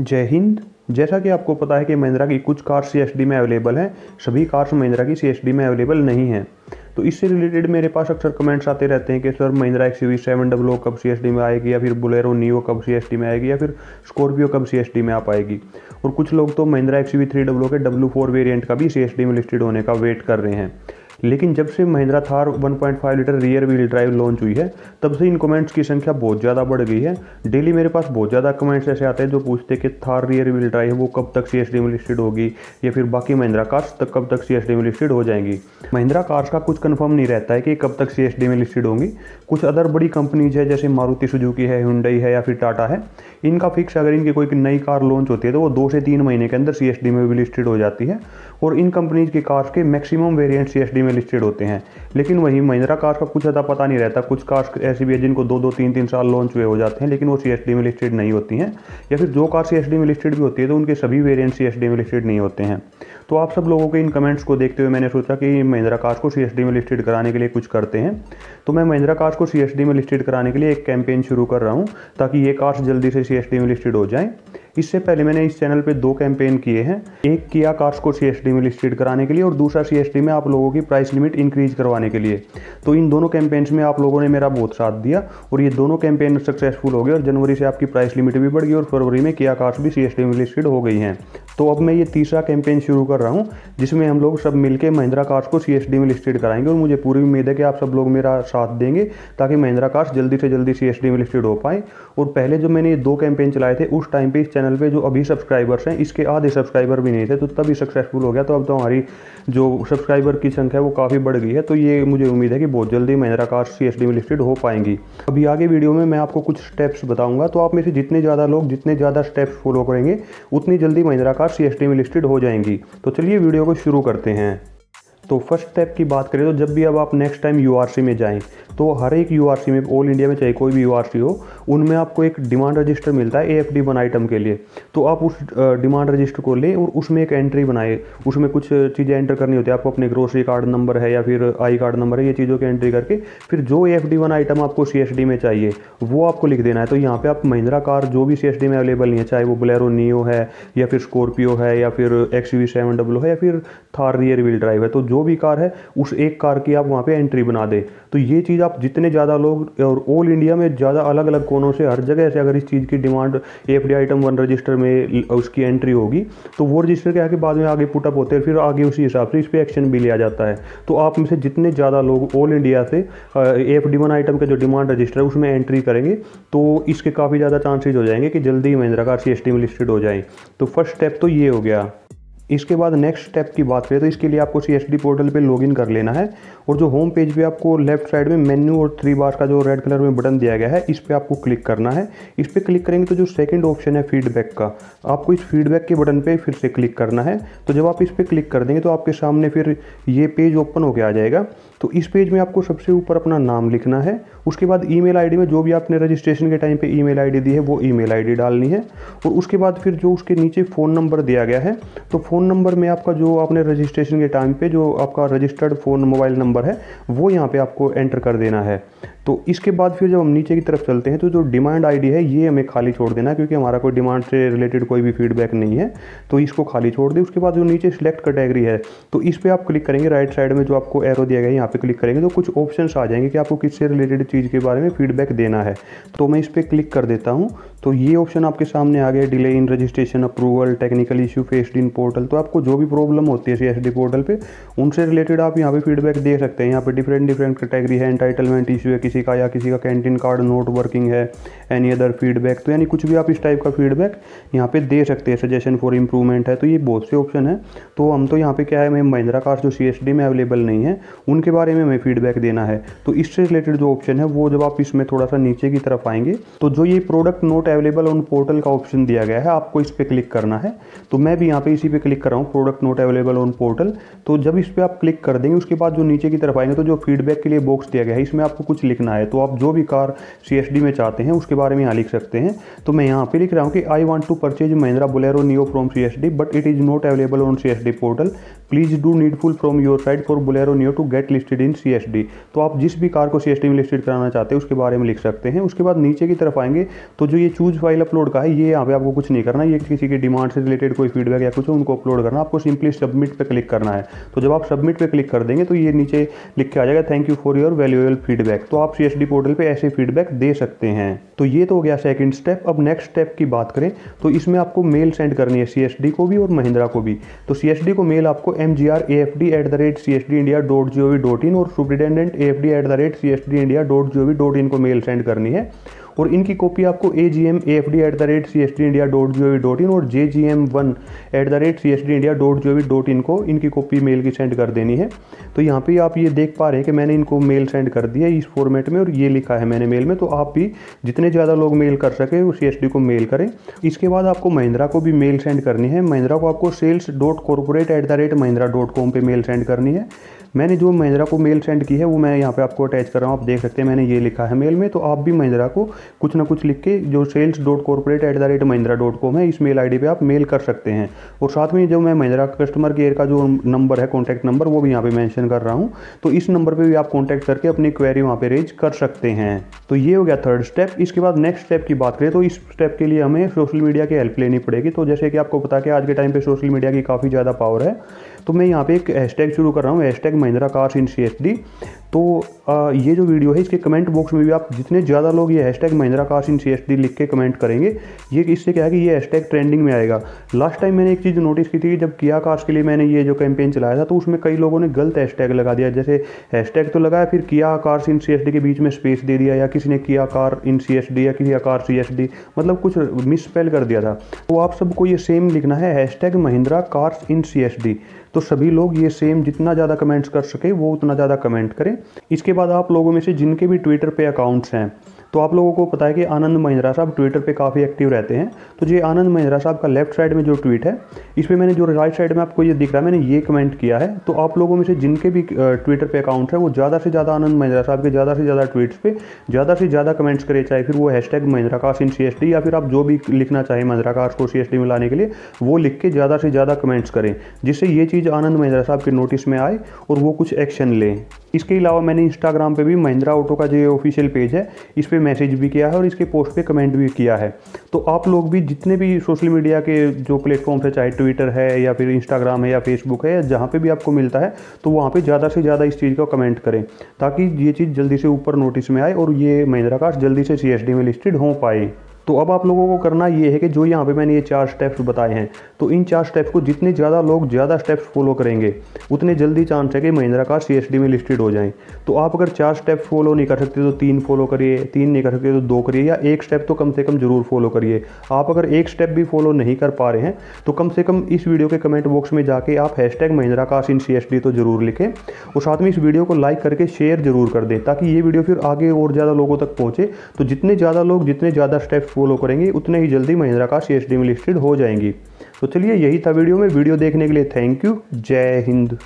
जय हिंद। जैसा कि आपको पता है कि महिंद्रा की कुछ कार सीएसडी में अवेलेबल हैं, सभी कार्स महिंद्रा की सीएसडी में अवेलेबल नहीं हैं। तो इससे रिलेटेड मेरे पास अक्सर कमेंट्स आते रहते हैं कि सर महिंद्रा एक्सयूवी 700 कब सीएसडी में आएगी, या फिर बोलेरो नियो कब सीएसडी में आएगी, या फिर स्कॉर्पियो कब सीएसडी में आ पाएगी। और कुछ लोग तो महिंद्रा एक्सयूवी 300 के W4 वेरिएंट का भी सीएसडी में लिस्टेड होने का वेट कर रहे हैं। लेकिन जब से Mahindra Thar 1.5 litre rear wheel drive launch हुई है, तब से इन कमेंट्स की संख्या बहुत ज़्यादा बढ़ गई है। डेली मेरे पास बहुत ज़्यादा कमेंट्स ऐसे आते हैं जो पूछते हैं कि थार रियर व्हील ड्राइव वो कब तक सीएसडी में लिस्टेड होगी, या फिर बाकी महिंद्रा कार्स तक कब तक सीएसडी में लिस्टेड हो जाएंगी। महिंद्रा कार्स का कुछ कंफर्म नहीं रहता है कि कब तक सीएसडी में लिस्टेड होंगी। कुछ अदर बड़ी कंपनीज है जैसे मारुति सुजुकी है, हुंडई है, या फिर टाटा है, इनका फिक्स अगर इनकी कोई नई कार लॉन्च होती है तो वो 2 से 3 महीने के अंदर सीएसडी में भी लिस्टेड हो जाती है। और इन कंपनीज की कार्स के मैक्सिमम वेरिएंट सीएसडी में लिस्टेड होते हैं। लेकिन वहीं महिंद्रा कार्स का कुछ ज़्यादा पता नहीं रहता। कुछ कार्स ऐसी भी है जिनको 2-2, 3-3 साल लॉन्च हुए हो जाते हैं, लेकिन वो सीएसडी में लिस्टेड नहीं होती हैं। या फिर जो कार सीएसडी में लिस्टेड भी होती है तो उनके सभी वेरिएंट सीएसडी में लिस्टेड नहीं होते हैं। तो आप सब लोगों के इन कमेंट्स को देखते हुए मैंने सोचा कि महिंद्रा कार्स को सीएसडी में लिस्टेड कराने के लिए कुछ करते हैं। तो मैं महिंद्रा कार्स को सीएसडी में लिस्टेड कराने के लिए एक कैंपेन शुरू कर रहा हूँ ताकि ये कार्स जल्दी से सीएसडी में लिस्टेड हो जाएं। इससे पहले मैंने इस चैनल पे 2 कैंपेन किए हैं, एक किया कार्स को सीएसडी में लिस्टेड कराने के लिए और दूसरा सीएसडी में आप लोगों की प्राइस लिमिट इंक्रीज करवाने के लिए। तो इन दोनों कैंपेन्स में आप लोगों ने मेरा बहुत साथ दिया और ये दोनों कैंपेन सक्सेसफुल हो गए और जनवरी से आपकी प्राइस लिमिट भी बढ़ गई और फरवरी में किया कार्स भी सीएसडी में लिस्टेड हो गई हैं। तो अब मैं ये तीसरा कैंपेन शुरू कर रहा हूँ जिसमें हम लोग सब मिलकर महिंद्रा कार्स को सीएसडी में लिस्टेड कराएंगे और मुझे पूरी उम्मीद है कि आप सब लोग मेरा साथ देंगे ताकि महिंद्रा कार्स जल्दी से जल्दी सीएसडी में लिस्टेड हो पाए। और पहले जो मैंने ये 2 कैंपेन चलाए थे उस टाइम पे इस चैनल पे जो अभी सब्सक्राइबर्स हैं इसके आधे सब्सक्राइबर भी नहीं थे, तो तभी सक्सेसफुल हो गया। तो अब तो हमारी जो सब्सक्राइबर की संख्या वो काफ़ी बढ़ गई है। तो ये मुझे उम्मीद है कि बहुत जल्दी महिंद्रा कार्स सीएसडी में लिस्टेड हो पाएंगी। अभी आगे वीडियो में मैं आपको कुछ स्टेप्स बताऊंगा, तो आप में से जितने ज़्यादा लोग जितने ज़्यादा स्टेप्स फॉलो करेंगे उतनी जल्दी महिंद्रा कार्स सीएसडी में लिस्टेड हो जाएंगी। तो चलिए वीडियो को शुरू करते हैं। तो फर्स्ट स्टेप की बात करें तो जब भी अब आप नेक्स्ट टाइम यूआरसी में जाएं तो हर एक यूआरसी में ऑल इंडिया में चाहे कोई भी यूआरसी हो उनमें आपको एक डिमांड रजिस्टर मिलता है AFD1 आइटम के लिए। तो आप उस डिमांड रजिस्टर को लें और उसमें एक एंट्री बनाए। उसमें कुछ चीज़ें एंटर करनी होती है आपको, अपने ग्रोसरी कार्ड नंबर है या फिर आई कार्ड नंबर है, ये चीज़ों की एंट्री करके फिर जो AFD1 आइटम आपको सीएसडी में चाहिए वो आपको लिख देना है। तो यहाँ पर आप महिंद्रा कार जो भी सीएसडी में अवेलेबल नहीं है, चाहे वो बोलेरो नियो है या फिर स्कॉर्पियो है या फिर एक्सयूवी 700 है या फिर थार रियर व्हील ड्राइव है, तो जो भी कार है उस एक कार की आप वहाँ पे एंट्री बना दें। तो ये चीज़ आप जितने ज़्यादा लोग और ऑल इंडिया में ज़्यादा अलग अलग कोनों से हर जगह से अगर इस चीज़ की डिमांड AFD आइटम 1 रजिस्टर में उसकी एंट्री होगी तो वो रजिस्टर के आगे बाद में आगे पुटअप होते हैं, फिर आगे उसी हिसाब से इस पर एक्शन भी लिया जाता है। तो आप में से जितने ज़्यादा लोग ऑल इंडिया से AFD1 आइटम के जो डिमांड रजिस्टर है उसमें एंट्री करेंगे तो इसके काफ़ी ज़्यादा चांसेज हो जाएंगे कि जल्दी महिंद्रा कार सीएसडी में लिस्टेड हो जाए। तो फर्स्ट स्टेप तो ये हो गया। इसके बाद नेक्स्ट स्टेप की बात करें तो इसके लिए आपको सीएसडी पोर्टल पे लॉगिन कर लेना है और जो होम पेज पे आपको लेफ्ट साइड में मेन्यू और 3 बार का जो रेड कलर में बटन दिया गया है इस पे आपको क्लिक करना है। इस पे क्लिक करेंगे तो जो सेकंड ऑप्शन है फीडबैक का, आपको इस फीडबैक के बटन पे फिर से क्लिक करना है। तो जब आप इस पर क्लिक कर देंगे तो आपके सामने फिर ये पेज ओपन होकर आ जाएगा। तो इस पेज में आपको सबसे ऊपर अपना नाम लिखना है, उसके बाद ईमेल आईडी में जो भी आपने रजिस्ट्रेशन के टाइम पे ईमेल आईडी दी है वो ईमेल आईडी डालनी है। और उसके बाद फिर जो उसके नीचे फ़ोन नंबर दिया गया है तो फ़ोन नंबर में आपका जो आपने रजिस्ट्रेशन के टाइम पे जो आपका रजिस्टर्ड फ़ोन मोबाइल नंबर है वो यहाँ पे आपको एंटर कर देना है। तो इसके बाद फिर जब हम नीचे की तरफ चलते हैं तो जो डिमांड आईडी है ये हमें खाली छोड़ देना है क्योंकि हमारा कोई डिमांड से रिलेटेड कोई भी फीडबैक नहीं है, तो इसको खाली छोड़ दें। उसके बाद जो नीचे सिलेक्ट कैटेगरी है तो इस पर आप क्लिक करेंगे, राइट साइड में जो आपको एरो दिया गया है यहाँ पे क्लिक करेंगे तो कुछ ऑप्शंस आ जाएंगे कि आपको किससे रिलेटेड चीज़ के बारे में फीडबैक देना है। तो मैं इस पर क्लिक कर देता हूँ। तो ये ऑप्शन आपके सामने आ गया, delay in registration approval, technical issue faced in portal. तो आपको जो भी प्रॉब्लम होती है सीएसडी पोर्टल पे उनसे रिलेटेड आप यहाँ पे फीडबैक दे सकते हैं। यहाँ पे डिफरेंट कैटेगरी है, एंटाइटलमेंट इशू है किसी का, या किसी का कैंटीन कार्ड नोट वर्किंग है, एनी अदर फीडबैक। तो यानी कुछ भी आप इस टाइप का फीडबैक यहाँ पे दे सकते हैं, सजेशन फॉर इम्प्रूवमेंट है। तो ये बहुत से ऑप्शन है। तो हम तो यहाँ पे क्या है, हमें महिंद्रा कार्स जो सीएसडी में अवेलेबल नहीं है उनके बारे में हमें फीडबैक देना है। तो इससे रिलेटेड जो ऑप्शन है वो जब आप इसमें थोड़ा सा नीचे की तरफ आएंगे तो जो ये product note available on portal का ऑप्शन दिया गया है आपको इस पर क्लिक करना है। तो मैं भी यहाँ पे इसी पे क्लिक कर रहा हूँ, product note available on portal. तो जब इस पर आप क्लिक कर देंगे उसके बाद जो नीचे की तरफ आएंगे तो जो फीडबैक के लिए बॉक्स दिया गया है इसमें आपको कुछ लिखना है। तो आप जो भी कार सीएसडी में चाहते हैं उसके बारे में यहाँ लिख सकते हैं। तो मैं यहाँ पे लिख रहा हूँ कि I want to purchase Mahindra Bolero Neo from CSD but it is not available on CSD portal, please do needful from your side for Bolero Neo to get listed in CSD. तो आप जिस भी कार को CSD में listed कराना चाहते हैं उसके बारे में लिख सकते हैं। उसके बाद नीचे की तरफ आएंगे तो जो ये चूज फाइल अपलोड का है, ये यहाँ पे आपको कुछ नहीं करना, ये किसी की डिमांड से रिलेटेड कोई फीडबैक या कुछ है उनको अपलोड करना, आपको सिंपली सबमिट पे क्लिक करना है। तो जब आप सबमिट पे क्लिक कर देंगे तो ये नीचे लिख के आ जाएगा thank you for your valuable feedback. तो आप CSD पोर्टल पे ऐसे फीडबैक दे सकते हैं। तो ये तो हो गया सेकंड स्टेप। अब नेक्स्ट स्टेप की बात करें तो इसमें आपको मेल सेंड करनी है CSD को भी और महिंद्रा को भी। तो CSD को मेल आपको mgrafd@csdindia.gov.in और superintendent@csdindia.gov.in को मेल सेंड करनी है। और इनकी कॉपी आपको agmafd@csdindia.gov.in और jgm1@csdindia.gov.in को इनकी कॉपी मेल की सेंड कर देनी है। तो यहाँ पे आप ये देख पा रहे हैं कि मैंने इनको मेल सेंड कर दिया इस फॉर्मेट में और ये लिखा है मैंने मेल में। तो आप भी जितने ज़्यादा लोग मेल कर सके वो CSD को मेल करें। इसके बाद आपको महिंद्रा को भी मेल सेंड करनी है। महिंद्रा को आपको sales.corporate@mahindra.com पे मेल सेंड करनी है। मैंने जो महिंद्रा को मेल सेंड की है वो मैं यहाँ पे आपको अटैच कर रहा हूँ, आप देख सकते हैं मैंने ये लिखा है मेल में। तो आप भी महिंद्रा को कुछ ना कुछ लिख के जो sales.corporate@mahindra.com है इस मेल ID पे आप मेल कर सकते हैं। और साथ में जो मैं महिंद्रा कस्टमर केयर का जो नंबर है कॉन्टैक्ट नंबर वो भी यहाँ पे मेंशन कर रहा हूँ। तो इस नंबर पे भी आप कॉन्टैक्ट करके अपनी क्वेरी वहाँ पे रेज कर सकते हैं। तो ये हो गया थर्ड स्टेप। इसके बाद नेक्स्ट स्टेप की बात करें तो इस स्टेप के लिए हमें सोशल मीडिया की हेल्प लेनी पड़ेगी। तो जैसे कि आपको पता कि आज के टाइम पे सोशल मीडिया की काफ़ी ज़्यादा पावर है। तो मैं यहाँ पे एक हैशटैग शुरू कर रहा हूँ, हैशटैग महिंद्रा कार्स इन CSD। तो ये जो वीडियो है इसके कमेंट बॉक्स में भी आप जितने ज़्यादा लोग ये हैशटैग महिंद्रा कार्स इन CSD लिख के कमेंट करेंगे, ये इससे क्या है कि ये हैशटैग ट्रेंडिंग में आएगा। लास्ट टाइम मैंने एक चीज़ नोटिस की थी कि जब किया कार्स के लिए मैंने ये जो कैंपेन चलाया था तो उसमें कई लोगों ने गलत हैशटैग लगा दिया। जैसे हैशटैग तो लगाया फिर किया कार्स इन CSD के बीच में स्पेस दे दिया, या किसी ने किया कार इन CSD या किया कार CSD, मतलब कुछ मिसस्पेल कर दिया था। तो आप सबको ये सेम लिखना है हैशटैग महिंद्रा कार्स इन CSD। तो सभी लोग ये सेम जितना ज़्यादा कमेंट्स कर सके वो उतना ज़्यादा कमेंट करें। इसके बाद आप लोगों में से जिनके भी ट्विटर पे अकाउंट्स हैं, तो आप लोगों को पता है कि आनंद महिंद्रा साहब ट्विटर पे काफ़ी एक्टिव रहते हैं। तो ये आनंद महिंद्रा साहब का लेफ्ट साइड में जो ट्वीट है इस पर मैंने जो राइट साइड में आपको ये दिख रहा है मैंने ये कमेंट किया है। तो आप लोगों में से जिनके भी ट्विटर पे अकाउंट है वो ज़्यादा से ज़्यादा आनंद महिंद्रा साहब के ज़्यादा से ज़्यादा ट्वीट्स पे ज़्यादा से ज़्यादा कमेंट्स करें, चाहे फिर वो हैशटैग महिंद्रा कार्स इन CSD या फिर आप जो भी लिखना चाहें महिंद्रा कार्स को CSD में लाने के लिए वो लिख के ज़्यादा से ज़्यादा कमेंट्स करें, जिससे ये चीज़ आनंद महिंद्रा साहब के नोटिस में आए और वो कुछ एक्शन लें। इसके अलावा मैंने इंस्टाग्राम पे भी महिंद्रा ऑटो का जो ऑफिशियल पेज है इस पर मैसेज भी किया है और इसके पोस्ट पे कमेंट भी किया है। तो आप लोग भी जितने भी सोशल मीडिया के जो प्लेटफॉर्म है, चाहे ट्विटर है या फिर इंस्टाग्राम है या फेसबुक है, जहाँ पे भी आपको मिलता है तो वहाँ पे ज़्यादा से ज़्यादा इस चीज़ को कमेंट करें ताकि ये चीज़ जल्दी से ऊपर नोटिस में आए और ये महिंद्रा कार्स जल्दी से CSD में लिस्टेड हो पाए। तो अब आप लोगों को करना ये है कि जो यहाँ पे मैंने ये 4 स्टेप्स बताए हैं, तो इन 4 स्टेप्स को जितने ज़्यादा लोग ज़्यादा स्टेप्स फॉलो करेंगे उतने जल्दी चांस है कि महिंद्रा कार्स CSD में लिस्टेड हो जाएं। तो आप अगर 4 स्टेप्स फॉलो नहीं कर सकते तो 3 फॉलो करिए, 3 नहीं कर सकते तो 2 करिए, या 1 स्टेप तो कम से कम जरूर फॉलो करिए। आप अगर 1 स्टेप भी फॉलो नहीं कर पा रहे हैं तो कम से कम इस वीडियो के कमेंट बॉक्स में जाके आप हैशटैग महिंद्रा कार्स इन CSD तो जरूर लिखें और साथ में इस वीडियो को लाइक करके शेयर जरूर कर दें ताकि ये वीडियो फिर आगे और ज़्यादा लोगों तक पहुँचे। तो जितने ज़्यादा लोग जितने ज़्यादा स्टेप्स फॉलो करेंगे उतने ही जल्दी महिंद्रा कार्स CSD में लिस्टेड हो जाएंगी। तो चलिए यही था वीडियो में। वीडियो देखने के लिए थैंक यू। जय हिंद।